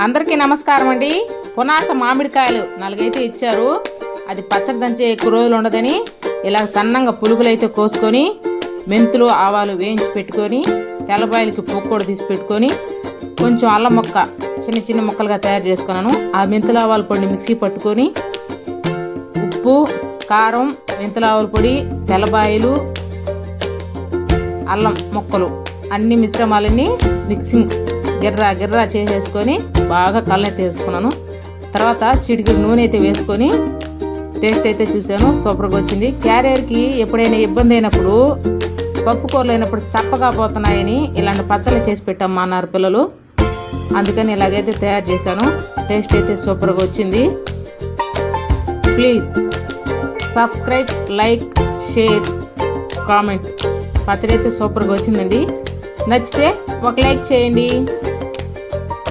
అందరికీ నమస్కారం అండి. పునాస మామిడికాయలు 4 అయితే ఇచ్చారు. అది పచ్చడి దంచే ఎక్కువ రోజులు ఉండదని ఇలా సన్నంగా పులుగులు అయితే కోసుకొని మెంతులు ఆవాలు వేయించి పెట్టుకొని తెల్లబాయలకి పొక్కూడ తీసి పెట్టుకొని కొంచెం అల్లం ముక్క చిన్న చిన్న ముక్కలుగా తయారు చేసుకున్నాను. ఆ మెంతుల ఆవాల పొడిని మిక్సీ పట్టుకొని ఉప్పు కారం మెంతుల ఆవాల పొడి తెల్లబాయలు అల్లం ముక్కలు అన్ని మిశ్రమాలన్నీ మిక్సింగ్ గిర్రా చేసేసుకొని బాగా కళ్ళనైతే వేసుకున్నాను. తర్వాత చిటికెడు నూనె అయితే వేసుకొని టేస్ట్ అయితే చూశాను. సూపర్గా వచ్చింది. క్యారియర్కి ఎప్పుడైనా ఇబ్బంది అయినప్పుడు పప్పు కూరలు అయినప్పుడు చప్పగా పోతున్నాయని ఇలాంటి పచ్చళ్ళు చేసి పెట్టాము అన్నారు పిల్లలు. అందుకని ఇలాగైతే తయారు చేశాను. టేస్ట్ అయితే సూపర్గా వచ్చింది. Please subscribe, like, share, comment. పచ్చడి అయితే సూపర్గా వచ్చిందండి. నచ్చితే ఒక లైక్ చేయండి.